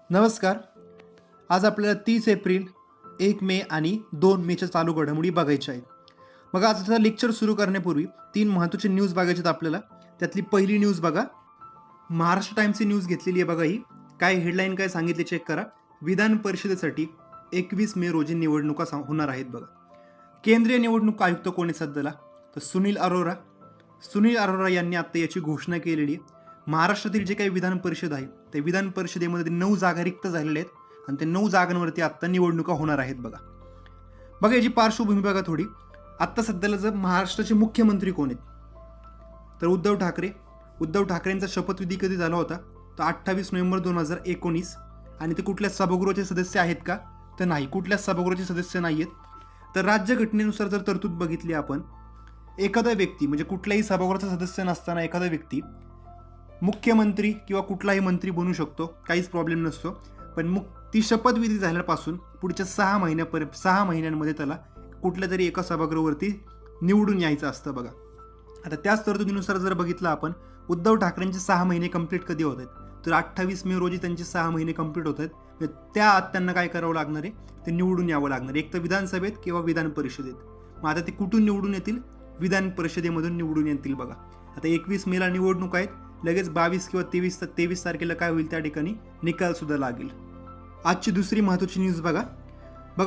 नमस्कार. आज आपल्याला 30 एप्रिल, 1 मे आणि 2 मेच्या चालू घडामोडी बघायच्या आहेत. मग आजचा लेक्चर सुरू करण्यापूर्वी 3 महत्त्वाचे न्यूज बघायचे आहेत आपल्याला. त्यातली पहिली न्यूज बघा. महाराष्ट्र टाइम्सची न्यूज घेतलेली आहे बघा ही. काय हेडलाईन काय सांगितले चेक करा. विधान परिषदेसाठी 21 मे रोजी निवडणुका होणार आहेत बघा. केंद्रीय निवडणूक आयुक्त कोण आहेत सध्याला? तर सुनील अरोरा यांनी आता याची घोषणा केलेली आहे. महाराष्ट्रातील जे काही विधान परिषद आहे त्या विधान परिषदेमध्ये 9 जागा रिक्त झालेल्या आहेत आणि त्या 9 जागांवरती आत्ता निवडणुका होणार आहेत बघा. याची पार्श्वभूमी बघा थोडी. आत्ता सध्याला जर महाराष्ट्राचे मुख्यमंत्री कोण आहेत तर उद्धव ठाकरेंचा शपथविधी कधी झाला होता तर 28 नोव्हेंबर 2019. आणि ते कुठल्या सभागृहाचे सदस्य आहेत का तर नाही, कुठल्या सभागृहाचे सदस्य नाही आहेत. तर राज्यघटनेनुसार जर तरतूद बघितली आपण, एखादा व्यक्ती म्हणजे कुठल्याही सभागृहाचा सदस्य नसताना एखादा व्यक्ती मुख्यमंत्री किंवा कुठलाही मंत्री बनू शकतो, काहीच प्रॉब्लेम नसतो. पण ती शपथविधी झाल्यापासून पुढच्या 6 महिन्यांमध्ये त्याला कुठल्या तरी एका सभागृहावरती निवडून यायचं असतं बघा. आता त्याच तरतुदीनुसार जर बघितलं आपण, उद्धव ठाकरेंचे 6 महिने कंप्लीट कधी होत आहेत तर 28 मे रोजी त्यांचे 6 महिने कंप्लीट होत आहेत. त्या आत त्यांना काय करावं लागणार आहे, ते निवडून यावं लागणार आहे, एक तर विधानसभेत किंवा विधान परिषदेत. मग आता ते कुठून निवडून येतील? विधान परिषदेमधून निवडून येतील बघा. आता 21 मेला निवडणूक आहेत, लगेच 22 किंवा 23 तारखेला काय होईल त्या ठिकाणी निकाल सुद्धा लागेल. आजची दुसरी महत्त्वाची न्यूज बघा.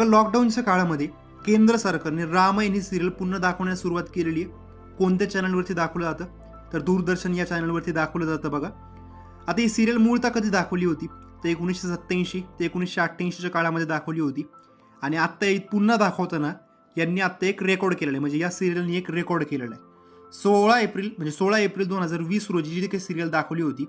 लॉकडाऊनच्या काळामध्ये केंद्र सरकारने रामायण ही सिरियल पुन्हा दाखवण्यास सुरुवात केलेली आहे. कोणत्या चॅनलवरती दाखवलं जातं तर दूरदर्शन या चॅनलवरती दाखवलं जातं बघा. आता ही सिरियल मूळतः कधी दाखवली होती तर 1987 ते 1988च्या काळामध्ये दाखवली होती. आणि आत्ता पुन्हा दाखवताना यांनी आत्ता एक रेकॉर्ड केलेलं आहे, म्हणजे या सिरियलनी एक रेकॉर्ड केलेलं आहे. 16 एप्रिल 2020 रोजी जी काही सिरियल दाखवली होती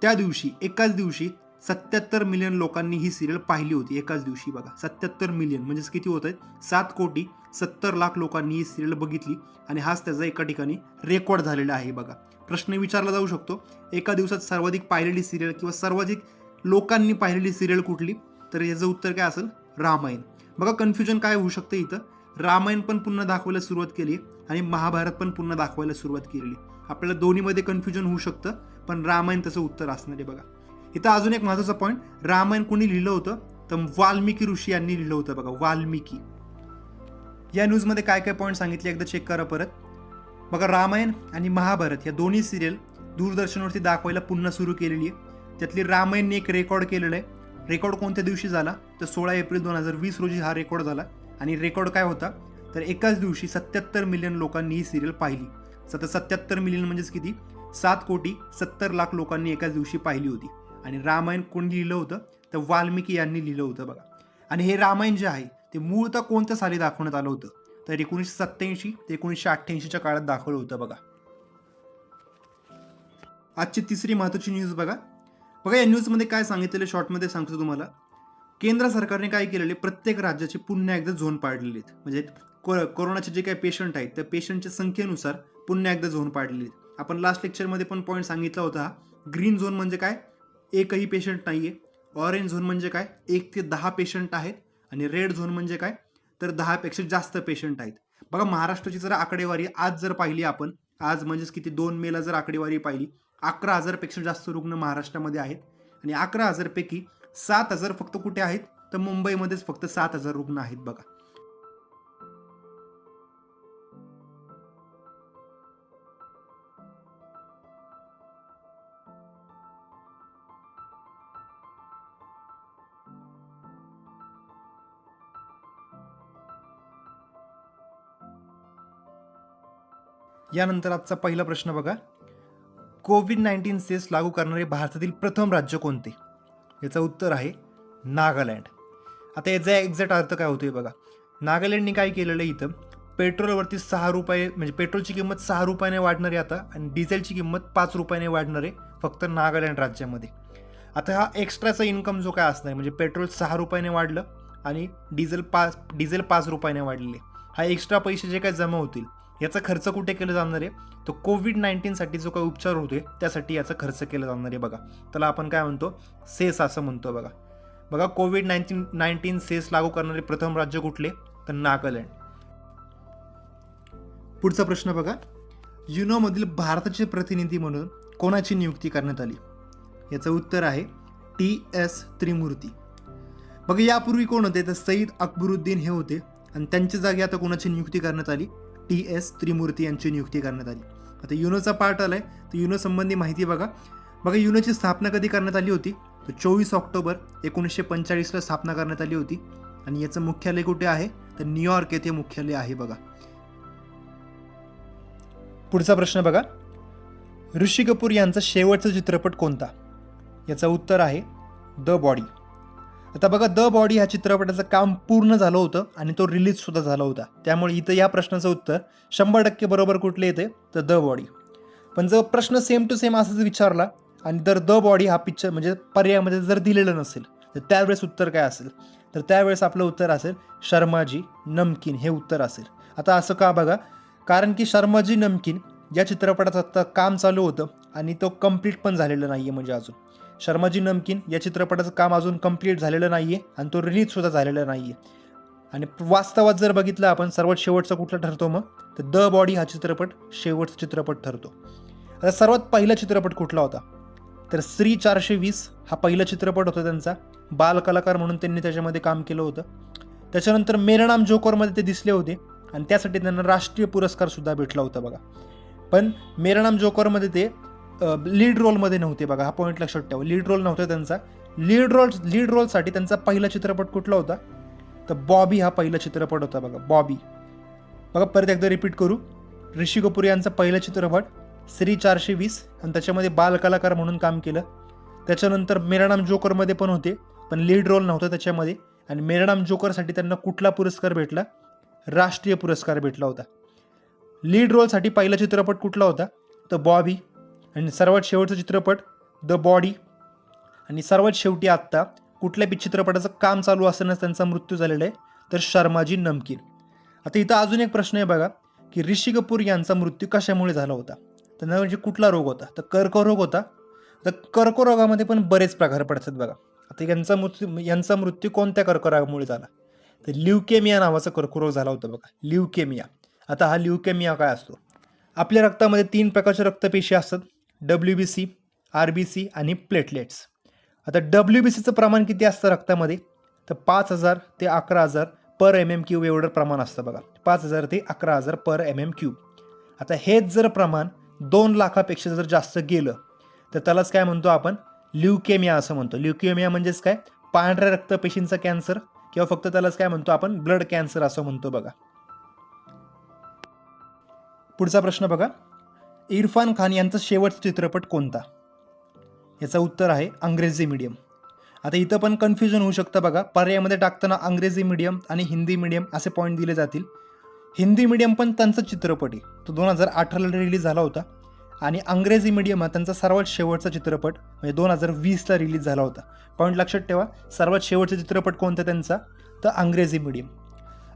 त्या दिवशी एकाच दिवशी 77 मिलियन लोकांनी ही सिरियल पाहिली होती. एकाच दिवशी बघा, 77 मिलियन म्हणजे किती होत आहेत? 7,70,00,000 लोकांनी ही सिरियल बघितली आणि हाच त्याचा एका ठिकाणी रेकॉर्ड झालेला आहे बघा. प्रश्न विचारला जाऊ शकतो, एका दिवसात सर्वाधिक पाहिलेली सिरियल किंवा सर्वाधिक लोकांनी पाहिलेली सिरियल कुठली? तर याचं उत्तर काय असेल? रामायण. बघा कन्फ्युजन काय होऊ शकतं इथं. रामायण पण पुन्हा दाखवायला सुरुवात केली आणि महाभारत पण पुन्हा दाखवायला सुरुवात केलेली. आपल्याला दोन्हीमध्ये कन्फ्युजन होऊ शकतं, पण रामायण तसं उत्तर असणार आहे बघा. इथं अजून एक महत्त्वाचा पॉईंट, रामायण कोणी लिहिलं होतं तर वाल्मिकी ऋषी यांनी लिहिलं होतं बघा, वाल्मिकी. या न्यूजमध्ये काय काय पॉईंट सांगितले एकदा चेक करा परत. बघा, रामायण आणि महाभारत या दोन्ही सिरियल दूरदर्शनवरती दाखवायला पुन्हा सुरू केलेली आहे. त्यातली रामायणने एक रेकॉर्ड केलेलं आहे. रेकॉर्ड कोणत्या दिवशी झाला तर 16 एप्रिल 2020 रोजी हा रेकॉर्ड झाला. आणि रेकॉर्ड काय होता तर एकाच दिवशी 77 मिलियन लोकांनी ही सिरियल पाहिली. 77 मिलियन म्हणजेच किती? 7,70,00,000 लोकांनी एकाच दिवशी पाहिली होती. आणि रामायण कोणी लिहिलं होतं तर वाल्मिकी यांनी लिहिलं होतं बघा. आणि हे रामायण जे आहे ते मूळतः कोणत्या साली दाखवण्यात आलं होतं तर 1987 ते 1988च्या काळात दाखवलं होतं बघा. आजची तिसरी महत्त्वाची न्यूज बघा. या न्यूजमध्ये काय सांगितलेलं शॉर्टमध्ये सांगतो तुम्हाला. केंद्र सरकारने काय केलेले, प्रत्येक राज्याचे पुन्हा एकदा झोन पाडलेले आहेत. म्हणजे कोरोनाचे जे काही पेशंट आहेत त्या पेशंटच्या संख्येनुसार पुन्हा एकदा झोन पाडलेले आहेत. आपण लास्ट लेक्चरमध्ये पण पॉईंट सांगितला होता. ग्रीन झोन म्हणजे काय? एकही पेशंट नाहीये. ऑरेंज झोन म्हणजे काय? 1 ते 10 पेशंट आहेत. आणि रेड झोन म्हणजे काय तर 10 पेक्षा जास्त पेशंट आहेत. बघा, महाराष्ट्राची जर आकडेवारी आज जर पाहिली आपण, आज म्हणजेच किती 2 मेला जर आकडेवारी पाहिली, 11,000 पेक्षा जास्त रुग्ण महाराष्ट्रामध्ये आहेत. आणि 11,000 पैकी 7,000 फक्त कुठे आहेत तर मुंबईमध्येच फक्त 7,000 रुग्ण आहेत बघा. यानंतर आजचा पहिला प्रश्न बघा. कोविड-19 सेस लागू करणारे भारतातील प्रथम राज्य कोणते? याचं उत्तर आहे नागालँड. आता याचा एक्झॅक्ट अर्थ काय होतोय बघा. नागालँडने काय केलेलं आहे, इथं पेट्रोलवरती 6 रुपये म्हणजे पेट्रोलची किंमत 6 रुपयाने वाढणार आहे आता, आणि डिझेलची किंमत 5 रुपयाने वाढणार आहे फक्त नागालँड राज्यामध्ये. आता हा एक्स्ट्राचा इन्कम जो काय असणार आहे, म्हणजे पेट्रोल 6 रुपयाने वाढलं आणि डिझेल 5 रुपयाने वाढलेले, हा एक्स्ट्रा पैसे जे काय जमा होतील याचा खर्च कुठे केला जाणार आहे तो कोविड-19साठी जो काही उपचार होतोय त्यासाठी याचा खर्च केला जाणार आहे बघा. त्याला आपण काय म्हणतो? सेस असं म्हणतो बघा. कोविड-19 सेस लागू करणारे प्रथम राज्य कुठले तर नागालँड. पुढचा प्रश्न बघा. युनोमधील भारताचे प्रतिनिधी म्हणून कोणाची नियुक्ती करण्यात आली? याचं उत्तर आहे TS त्रिमूर्ती. बघा यापूर्वी कोण होते तर सईद अकबरुद्दीन हे होते आणि त्यांच्या जागी आता कोणाची नियुक्ती करण्यात आली, TS त्रिमूर्ती यांची नियुक्ती करण्यात आली. आता युनोचा पार्ट आलाय तर युनो संबंधी माहिती बघा युनोची स्थापना कधी करण्यात आली होती तर 24 ऑक्टोबर 1945ला स्थापना करण्यात आली होती आणि याचं मुख्यालय कुठे आहे तर न्यूयॉर्क येथे मुख्यालय आहे बघा. पुढचा प्रश्न बघा, ऋषी कपूर यांचा शेवटचा चित्रपट कोणता? याचं उत्तर आहे द बॉडी. आता बघा द बॉडी ह्या चित्रपटाचं काम पूर्ण झालं होतं आणि तो रिलीज सुद्धा झाला होता, त्यामुळे इथं या प्रश्नाचं उत्तर 100% बरोबर कुठले येते तर द बॉडी. पण जर प्रश्न सेम टू सेम असाच विचारला आणि जर द बॉडी हा पिक्चर म्हणजे पर्यायामध्ये जर दिलेलं नसेल तर त्यावेळेस उत्तर काय असेल तर त्यावेळेस आपलं उत्तर असेल शर्माजी नमकीन हे उत्तर असेल. आता असं का बघा, कारण की शर्माजी नमकीन या चित्रपटाचं आता काम चालू होतं आणि तो कम्प्लीट पण झालेलं नाही आहे. म्हणजे अजून शर्माजी नमकीन या चित्रपटाचं काम अजून कम्प्लीट झालेलं नाही आहे आणि तो रिलीजसुद्धा झालेला नाही आहे. आणि वास्तवात जर बघितलं आपण सर्वात शेवटचा कुठला ठरतो मग तर द बॉडी हा चित्रपट शेवटचा चित्रपट ठरतो. आता सर्वात पहिला चित्रपट कुठला होता तर श्री 420 हा पहिला चित्रपट होता त्यांचा, बालकलाकार म्हणून त्यांनी त्याच्यामध्ये काम केलं होतं. त्याच्यानंतर मेरा नाम जोकरमध्ये ते दिसले होते आणि त्यासाठी त्यांना राष्ट्रीय पुरस्कार सुद्धा भेटला होता बघा. पण मेरा नाम जोकरमध्ये ते लीड रोलमध्ये नव्हते बघा, हा पॉईंट लक्षात ठेवा. लीड रोल नव्हता त्यांचा. लीड रोलसाठी त्यांचा पहिला चित्रपट कुठला होता तर बॉबी हा पहिला चित्रपट होता बघा, बॉबी. बघा परत एकदा रिपीट करू, ऋषी कपूर यांचा पहिला चित्रपट श्री 420 आणि त्याच्यामध्ये बालकलाकार म्हणून काम केलं. त्याच्यानंतर मेरा नाम जोकरमध्ये पण होते पण लीड रोल नव्हता त्याच्यामध्ये आणि मेरा नाम जोकरसाठी त्यांना कुठला पुरस्कार भेटला, राष्ट्रीय पुरस्कार भेटला होता. लीड रोलसाठी पहिला चित्रपट कुठला होता तर बॉबी आणि सर्वात शेवटचा चित्रपट द बॉडी. आणि सर्वात शेवटी आत्ता कुठल्या चित्रपटाचं काम चालू असतानाच त्यांचा मृत्यू झालेला आहे तर शर्माजी नमकीन. आता इथं अजून एक प्रश्न आहे बघा की ऋषी कपूर यांचा मृत्यू कशामुळे झाला होता तर म्हणजे कुठला रोग होता तर कर्करोग होता. तर कर्करोगामध्ये पण बरेच प्रकार पडतात बघा. आता यांचा मृत्यू कोणत्या कर्करोगामुळे झाला तर ल्युकेमिया नावाचा कर्करोग झाला होता बघा, ल्युकेमिया. आता हा ल्युकेमिया काय असतो, आपल्या रक्तामध्ये 3 प्रकारच्या रक्तपेशी असतात, WBC, RBC आणि प्लेटलेट्स. आता WBCचं प्रमाण किती असतं रक्तामध्ये तर 5000 ते 11000 पर MM³ एवढं प्रमाण असतं बघा, 5000 ते 11000 पर MM³. आता हेच जर प्रमाण 2 लाखापेक्षा जर जास्त गेलं तर त्यालाच काय म्हणतो आपण ल्युकेमिया असं म्हणतो. ल्युकेमिया म्हणजेच काय, पांढऱ्या रक्तपेशींचा कॅन्सर किंवा फक्त त्यालाच काय म्हणतो आपण ब्लड कॅन्सर असं म्हणतो बघा. पुढचा प्रश्न बघा, इरफान खान यांचा शेवटचा चित्रपट कोणता? याचं उत्तर आहे अंग्रेजी मीडियम. आता इथं पण कन्फ्युजन होऊ शकतं बघा, पर्यायामध्ये टाकताना अंग्रेजी मीडियम आणि हिंदी मीडियम असे पॉईंट दिले जातील. हिंदी मीडियम पण त्यांचा चित्रपट आहे, तो 2018ला रिलीज झाला होता आणि अंग्रेजी मीडियम हा त्यांचा सर्वात शेवटचा चित्रपट म्हणजे 2020ला रिलीज झाला होता. पॉईंट लक्षात ठेवा, सर्वात शेवटचा चित्रपट कोणता त्यांचा तर अंग्रेजी मीडियम.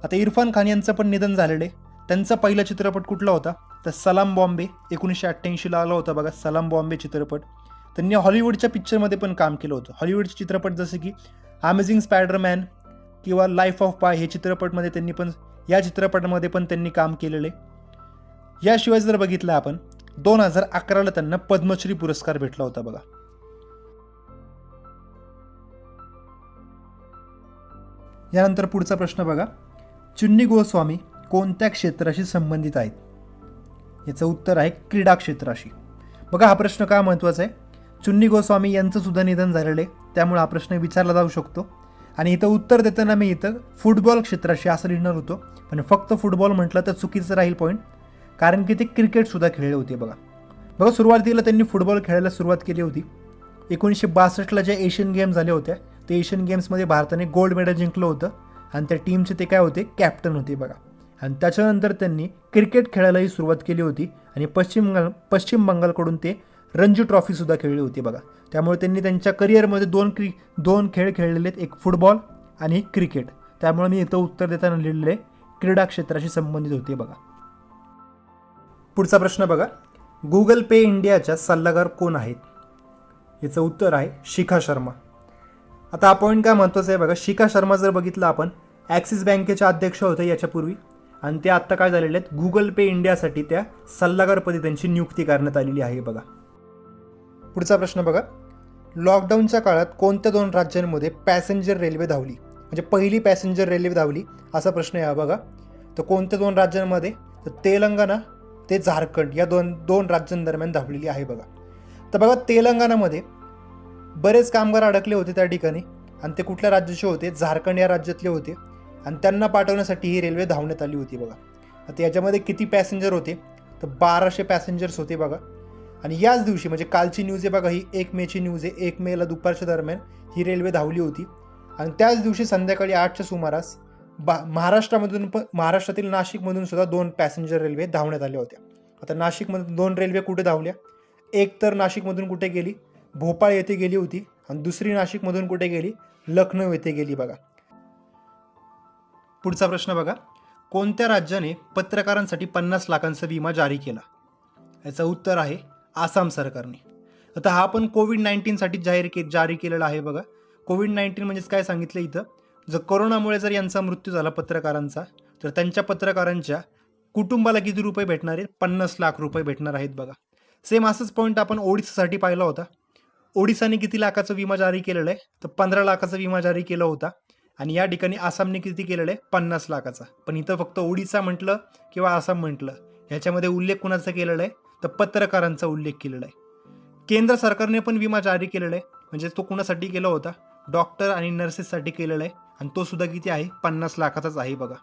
आता इरफान खान यांचं पण निधन झालेलं आहे. त्यांचा पहिला चित्रपट कुठला होता तर सलाम बॉम्बे 1988ला आला होता बघा, सलाम बॉम्बे चित्रपट. त्यांनी हॉलिवूडच्या पिक्चरमध्ये पण काम केलं होतं. हॉलिवूडचे चित्रपट जसे की अमेझिंग स्पायडरमॅन किंवा लाईफ ऑफ पाय हे चित्रपटमध्ये त्यांनी पण या चित्रपटामध्ये पण त्यांनी काम केलेलं आहे. याशिवाय जर बघितलं आपण 2011ला त्यांना पद्मश्री पुरस्कार भेटला होता बघा. यानंतर पुढचा प्रश्न बघा, चुन्नी गोस्वामी कोणत्या क्षेत्राशी संबंधित आहेत? याचं उत्तर आहे क्रीडा क्षेत्राशी. बघा हा प्रश्न का महत्त्वाचा आहे, चुन्नी गोस्वामी यांचं सुद्धा निधन झालेलं आहे त्यामुळे हा प्रश्न विचारला जाऊ शकतो. आणि इथं उत्तर देताना मी इथं फुटबॉल क्षेत्राशी असं लिहिणार होतो पण फक्त फुटबॉल म्हटलं तर चुकीचं राहील पॉईंट, कारण की ते क्रिकेटसुद्धा खेळले होते बघा. सुरुवातीला त्यांनी फुटबॉल खेळायला सुरुवात केली होती. 1962ला ज्या एशियन गेम्स झाल्या होत्या ते एशियन गेम्समध्ये भारताने गोल्ड मेडल जिंकलं होतं आणि त्या टीमचे ते काय होते कॅप्टन होते बघा. आणि त्याच्यानंतर त्यांनी क्रिकेट खेळायलाही सुरुवात केली होती आणि पश्चिम बंगालकडून ते रणजी ट्रॉफीसुद्धा खेळली होती बघा. त्यामुळे त्यांनी त्यांच्या करिअरमध्ये दोन खेळ खेळलेले आहेत, एक फुटबॉल आणि क्रिकेट. त्यामुळे मी इथं उत्तर देताना लिहिलेले क्रीडा क्षेत्राशी संबंधित होते बघा. पुढचा प्रश्न बघा, गुगल पे इंडियाच्या सल्लागार कोण आहेत? याचं उत्तर आहे शिखा शर्मा. आता हा पॉईंट काय महत्त्वाचा आहे बघा, शिखा शर्मा जर बघितलं आपण ॲक्सिस बँकेच्या अध्यक्ष होते याच्यापूर्वी आणि ते आत्ता काय झालेले आहेत गुगल पे इंडियासाठी त्या सल्लागारपदी त्यांची नियुक्ती करण्यात आलेली आहे बघा. पुढचा प्रश्न बघा, लॉकडाऊनच्या काळात कोणत्या 2 राज्यांमध्ये पॅसेंजर रेल्वे धावली, म्हणजे पहिली पॅसेंजर रेल्वे धावली असा प्रश्न आहे हा बघा. तर कोणत्या 2 राज्यांमध्ये, तर तेलंगणा ते झारखंड या दोन राज्यांदरम्यान धावलेली आहे बघा. तर बघा तेलंगणामध्ये बरेच कामगार अडकले होते त्या ठिकाणी आणि ते कुठल्या राज्याचे होते, झारखंड या राज्यातले होते आणि त्यांना पाठवण्यासाठी ही रेल्वे धावण्यात आली होती बघा. आता याच्यामध्ये किती पॅसेंजर होते, तर 1200 पॅसेंजर्स होते बघा. आणि याच दिवशी म्हणजे कालची न्यूज आहे बघा, ही 1 मेची न्यूज आहे. 1 मेला दुपारच्या दरम्यान ही रेल्वे धावली होती आणि त्याच दिवशी संध्याकाळी 8च्या सुमारास महाराष्ट्रातील नाशिकमधून सुद्धा 2 पॅसेंजर रेल्वे धावण्यात आल्या होत्या. आता नाशिकमधून 2 रेल्वे कुठे धावल्या, एक तर नाशिकमधून कुठे गेली, भोपाळ येथे गेली होती आणि दुसरी नाशिकमधून कुठे गेली, लखनौ येथे गेली बघा. पुढचा प्रश्न बघा, कोणत्या राज्याने पत्रकारांसाठी 50 लाखांचा विमा जारी केला? याचं उत्तर आहे आसाम सरकारने. आता हा पण कोविड-19साठी जारी केलेला आहे बघा. कोविड-19 म्हणजेच काय सांगितलं इथं, जर कोरोनामुळे जर यांचा मृत्यू झाला पत्रकारांचा, तर त्यांच्या पत्रकारांच्या कुटुंबाला किती रुपये भेटणार आहेत, 50 लाख रुपये भेटणार आहेत बघा. सेम असंच पॉईंट आपण ओडिसासाठी पाहिला होता. ओडिसाने किती लाखाचा विमा जारी केलेला आहे, तर 15 लाखाचा विमा जारी केला होता आणि या ठिकाणी आसामने किती केलेलं आहे, 50 लाखाचा. पण इथं फक्त ओडिसा म्हटलं किंवा आसाम म्हटलं, ह्याच्यामध्ये उल्लेख कुणाचा केलेला आहे, तर पत्रकारांचा उल्लेख केलेला आहे. केंद्र सरकारने पण विमा जारी केलेला आहे, म्हणजे तो कुणासाठी केला होता, डॉक्टर आणि नर्सेससाठी केलेला आहे आणि तो सुद्धा किती आहे, 50 लाखाचाच आहे बघा.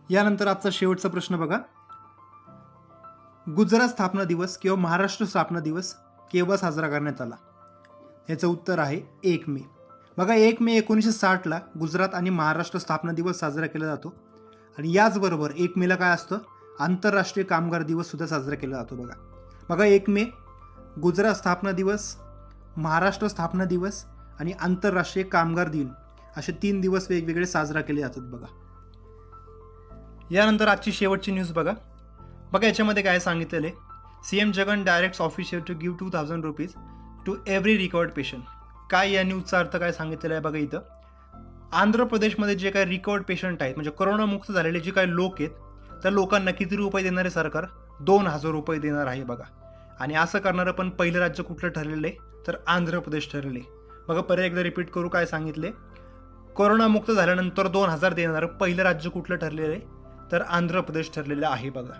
यानंतर आजचा शेवटचा प्रश्न बघा, गुजरात स्थापना दिवस किंवा महाराष्ट्र स्थापना दिवस केव्हा साजरा करण्यात आला? याचं उत्तर आहे 1 मे. बघा 1 मे 1960ला गुजरात आणि महाराष्ट्र स्थापना दिवस साजरा केला जातो आणि याचबरोबर 1 मेला काय असतं, आंतरराष्ट्रीय कामगार दिवस सुद्धा साजरा केला जातो बघा. बघा 1 मे गुजरात स्थापना दिवस, महाराष्ट्र स्थापना दिवस आणि आंतरराष्ट्रीय कामगार दिन असे 3 दिवस वेगवेगळे साजरा केले जातात बघा. यानंतर आजची शेवटची न्यूज बघा. याच्यामध्ये काय सांगितलेलं आहे, CM Jagan directs official to give 2000 rupees to every recovered patient. काय या न्यूजचा अर्थ काय सांगितलेला आहे बघा इथं, आंध्र प्रदेशमध्ये जे काही रिकवर्ड पेशंट आहेत, म्हणजे कोरोनामुक्त झालेले जे काही लोक आहेत, त्या लोकांना किती रुपये देणार आहे सरकार, 2000 रुपये देणार आहे बघा. आणि असं करणारं पण पहिलं राज्य कुठलं ठरलेलं आहे, तर आंध्र प्रदेश ठरलेलं आहे बघा. परत एकदा रिपीट करू, काय सांगितले, कोरोनामुक्त झाल्यानंतर 2000 देणारं पहिलं राज्य कुठलं ठरलेलं आहे, तर आंध्र प्रदेश ठरलेलं आहे बघा.